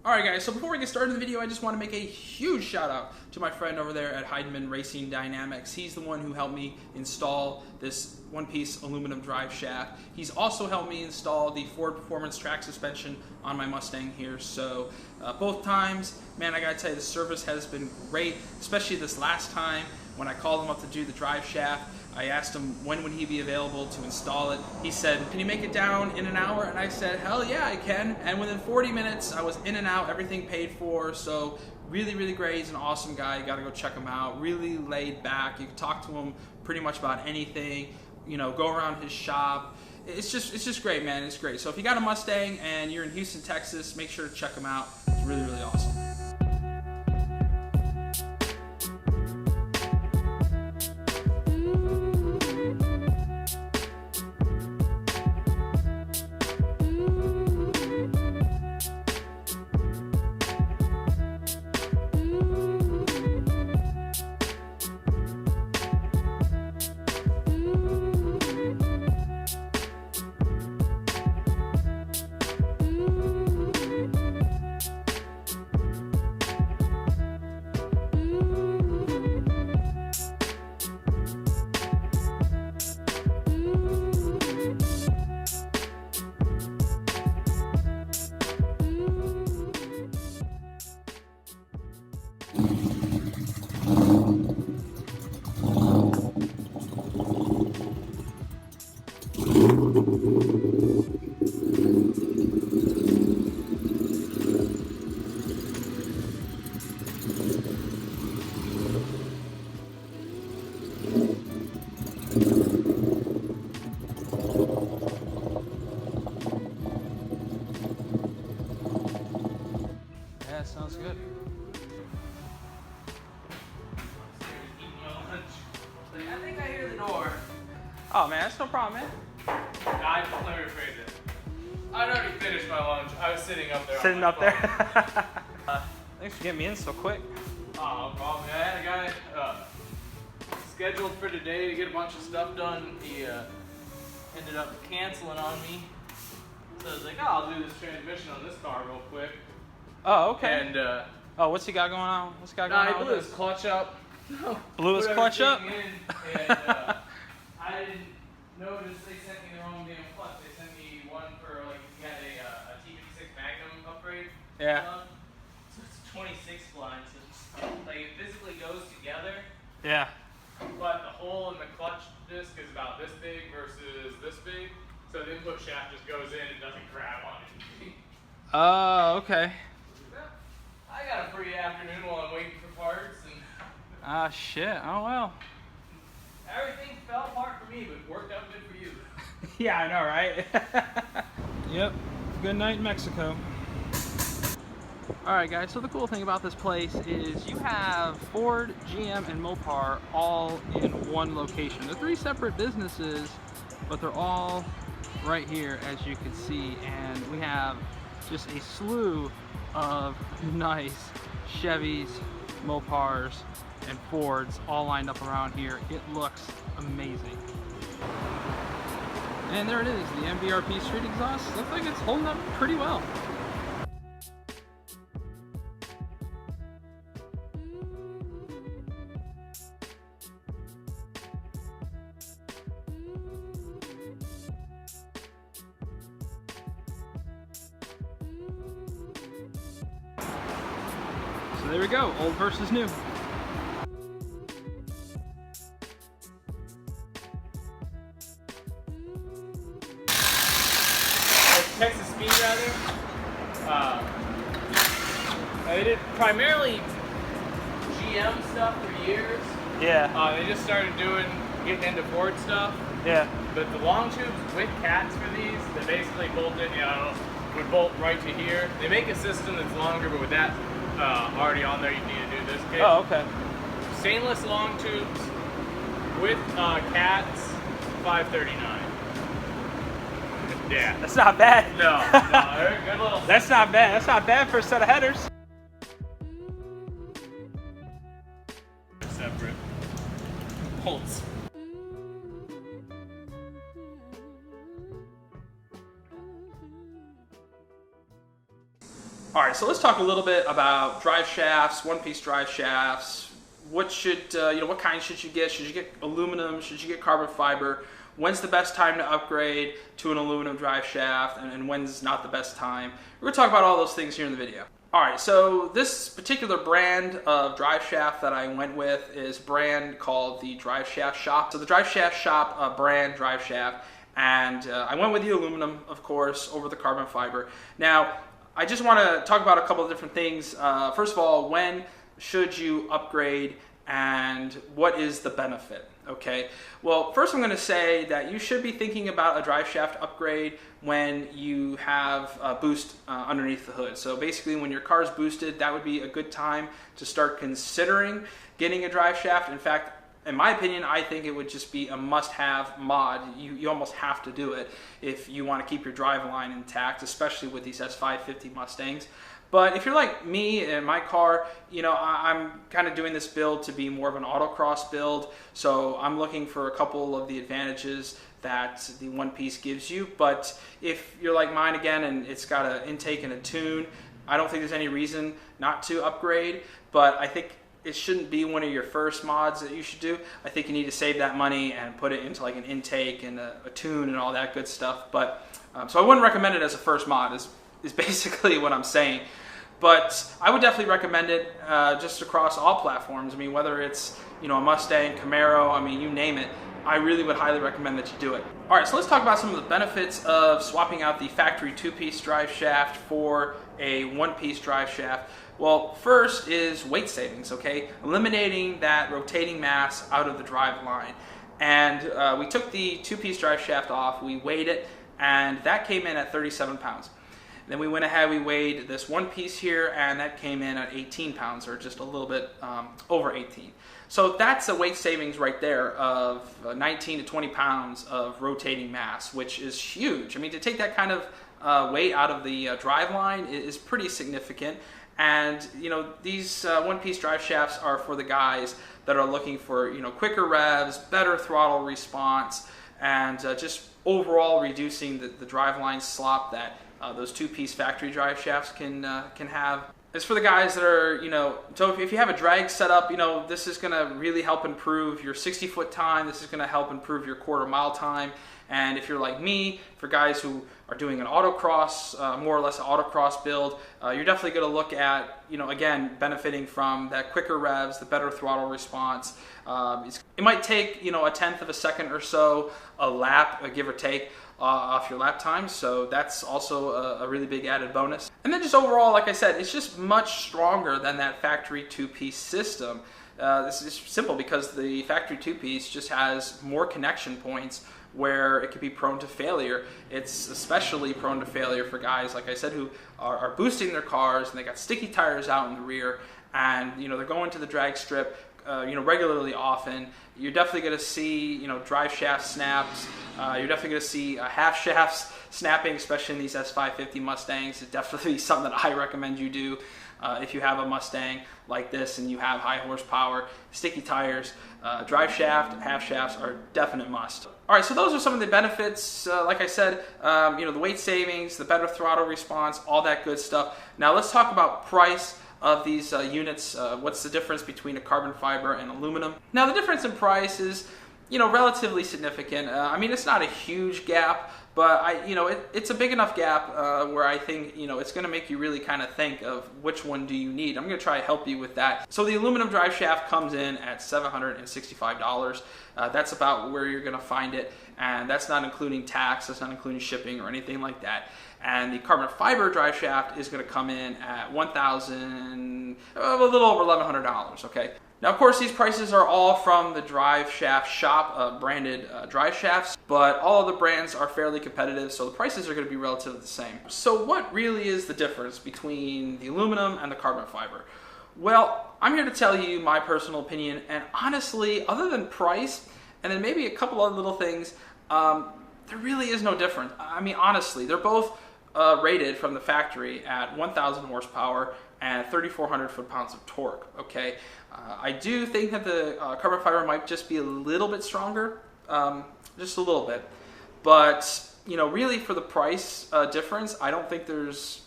Alright guys, so before we get started in the video, I just want to make a huge shout out to my friend over there at Heideman Racing Dynamics. He's the one who helped me install this one-piece aluminum drive shaft. He's also helped me install the Ford Performance track suspension on my Mustang here. So both times, man, I gotta tell you, the service has been great, especially this last time when I called him up to do the drive shaft. I asked him when would he be available to install it. He said, "Can you make it down in an hour?" And I said, "Hell yeah, I can." And within 40 minutes, I was in and out, everything paid for. So really, really great. He's an awesome guy. You gotta go check him out. Really laid back. You can talk to him pretty much about anything. You know, go around his shop. It's just great, man. It's great. So if you got a Mustang and you're in Houston, Texas, make sure to check him out. It's really, really awesome. Yeah, sounds good. I think I hear the door. Oh man, that's no problem, man. Let me rephrase it. I'd already finished my lunch. I was sitting up there. Sitting up there. Thanks for getting me in so quick. Oh, no problem. I had a guy scheduled for today to get a bunch of stuff done. He ended up canceling on me. So I was like, oh, I'll do this transmission on this car real quick. Oh, okay. And oh, what's he got going on? What's he got going on? He blew his clutch up. Blew his clutch up? And I didn't notice they sent me the wrong damn clutch. They sent me one for like he had a T56 Magnum upgrade. Yeah. So it's 26 lines. So like it physically goes together. Yeah. But the hole in the clutch disc is about this big versus this big. So the input shaft just goes in and doesn't grab on it. Oh, okay. I got a free afternoon while I'm waiting for parts and Ah, shit. Oh, well. everything fell apart for me, but it worked out good for you. Yeah, I know, right? Yep. Good night in Mexico. Alright guys, so the cool thing about this place is you have Ford, GM, and Mopar all in one location. They're three separate businesses, but they're all right here, as you can see, and we have just a slew of nice Chevys, Mopars, and Fords all lined up around here. It looks amazing. And there it is, the MBRP street exhaust. Looks like it's holding up pretty well. So there we go, old versus new. Texas Speed rather. They did primarily GM stuff for years. Yeah. They just started getting into Ford stuff. Yeah. But the long tubes with cats for these, they basically bolt in, would bolt right to here. They make a system that's longer, but with that already on there, you need to do this kit. Oh, okay. Stainless long tubes with cats, $539. Yeah. That's not bad. No, they're good little. That's not bad. That's not bad for a set of headers. Separate bolts. All right, so let's talk a little bit about drive shafts, one-piece drive shafts. What should, what kind should you get? Should you get aluminum? Should you get carbon fiber? When's the best time to upgrade to an aluminum drive shaft, and when's not the best time? We're going to talk about all those things here in the video. All right, so this particular brand of drive shaft that I went with is a brand called the Driveshaft shop. So the Driveshaft shop brand drive shaft, and I went with the aluminum, of course, over the carbon fiber. Now, I just want to talk about a couple of different things. First of all, when should you upgrade and what is the benefit? Okay, well, first I'm going to say that you should be thinking about a drive shaft upgrade when you have a boost underneath the hood. So basically when your car is boosted, that would be a good time to start considering getting a drive shaft. In fact, in my opinion, I think it would just be a must-have mod. You almost have to do it if you want to keep your drive line intact, especially with these S550 Mustangs. But if you're like me in my car, I'm kind of doing this build to be more of an autocross build. So I'm looking for a couple of the advantages that the one piece gives you. But if you're like mine again and it's got an intake and a tune, I don't think there's any reason not to upgrade. But I think it shouldn't be one of your first mods that you should do. I think you need to save that money and put it into like an intake and a tune and all that good stuff. But so I wouldn't recommend it as a first mod is basically what I'm saying. But I would definitely recommend it just across all platforms. I mean, whether it's a Mustang, Camaro, I mean, you name it. I really would highly recommend that you do it. All right, so let's talk about some of the benefits of swapping out the factory two-piece drive shaft for a one-piece drive shaft. Well, first is weight savings, okay? Eliminating that rotating mass out of the drive line. And we took the two-piece drive shaft off, we weighed it, and that came in at 37 pounds. Then we went ahead, we weighed this one piece here, and that came in at 18 pounds, or just a little bit over 18. So that's a weight savings right there of 19 to 20 pounds of rotating mass, which is huge. I mean, to take that kind of weight out of the drive line is pretty significant. And these one-piece drive shafts are for the guys that are looking for quicker revs, better throttle response, and just overall reducing the drive line slop that those two-piece factory drive shafts can have. It's for the guys that are, so if you have a drag setup, this is going to really help improve your 60-foot time. This is going to help improve your quarter-mile time. And if you're like me, for guys who are doing an autocross, more or less an autocross build, you're definitely going to look at, again, benefiting from that quicker revs, the better throttle response. It might take, a tenth of a second or so a lap, give or take, off your lap time, so that's also a really big added bonus. And then just overall, like I said, it's just much stronger than that factory two-piece system. This is simple because the factory two-piece just has more connection points where it could be prone to failure. It's especially prone to failure for guys, like I said, who are boosting their cars and they got sticky tires out in the rear, and they're going to the drag strip regularly often. You're definitely going to see, drive shaft snaps. You're definitely going to see half shafts snapping, especially in these S550 Mustangs. It's definitely something that I recommend you do if you have a Mustang like this and you have high horsepower, sticky tires. Drive shaft, half shafts are definite must. All right, so those are some of the benefits. Like I said, the weight savings, the better throttle response, all that good stuff. Now let's talk about price of these units. What's the difference between a carbon fiber and aluminum? Now the difference in price is relatively significant. I mean, it's not a huge gap, but it's a big enough gap where I think it's going to make you really kind of think of which one do you need. I'm going to try to help you with that. So the aluminum drive shaft comes in at $765. That's about where you're going to find it, and that's not including tax, that's not including shipping or anything like that. And the carbon fiber drive shaft is going to come in at a little over $1,100. Okay. Now, of course, these prices are all from the Driveshaft shop, branded drive shafts, but all of the brands are fairly competitive, so the prices are going to be relatively the same. So what really is the difference between the aluminum and the carbon fiber? Well, I'm here to tell you my personal opinion, and honestly, other than price, and then maybe a couple other little things, there really is no difference. I mean, honestly, they're both rated from the factory at 1,000 horsepower and 3,400 foot-pounds of torque, okay? I do think that the carbon fiber might just be a little bit stronger, just a little bit. But, really for the price difference, I don't think there's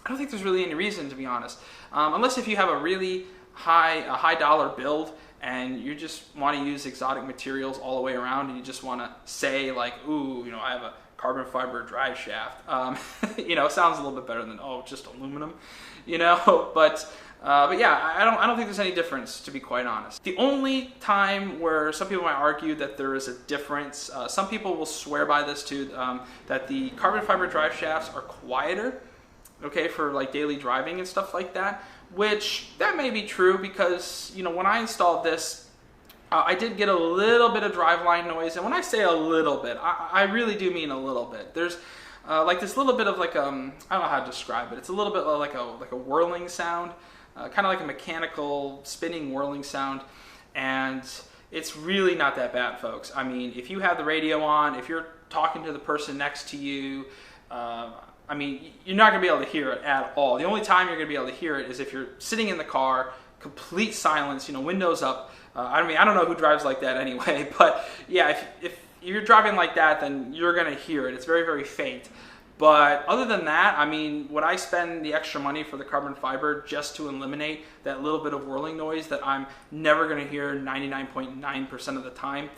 I don't think there's really any reason, to be honest, unless if you have a really high dollar build and you just want to use exotic materials all the way around, and you just want to say like, ooh, you know, I have a carbon fiber drive shaft. You know, it sounds a little bit better than, oh, just aluminum, you know. But yeah, I don't think there's any difference, to be quite honest. The only time where some people might argue that there is a difference, some people will swear by this too, that the carbon fiber drive shafts are quieter, okay, for like daily driving and stuff like that. Which that may be true, because, you know, when I installed this, I did get a little bit of driveline noise, and when I say a little bit, I really do mean a little bit. There's like this little bit of like I don't know how to describe it. It's a little bit like a whirling sound, kind of like a mechanical spinning whirling sound, and it's really not that bad, folks. I mean, if you have the radio on, if you're talking to the person next to you, I mean, you're not going to be able to hear it at all. The only time you're going to be able to hear it is if you're sitting in the car, complete silence, you know, windows up. I mean, I don't know who drives like that anyway, but yeah, if you're driving like that, then you're going to hear it. It's very, very faint. But other than that, I mean, would I spend the extra money for the carbon fiber just to eliminate that little bit of whirling noise that I'm never going to hear 99.9% of the time?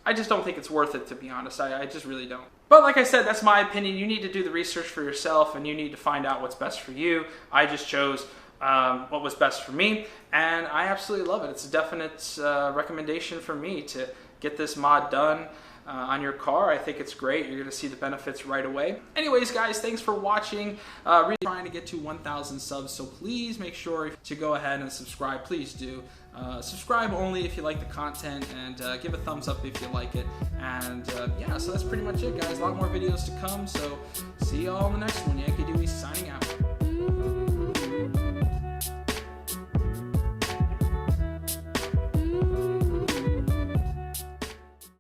I just don't think it's worth it, to be honest. I just really don't. But like I said, that's my opinion. You need to do the research for yourself, and you need to find out what's best for you. I just chose what was best for me, and I absolutely love it. It's a definite recommendation for me to get this mod done on your car. I think it's great. You're going to see the benefits right away. Anyways, guys, thanks for watching. Really trying to get to 1,000 subs, so please make sure to go ahead and subscribe. Please do. Subscribe only if you like the content, and give a thumbs up if you like it. And yeah, so that's pretty much it, guys. A lot more videos to come, so see you all in the next one. Yankee Dewey signing out.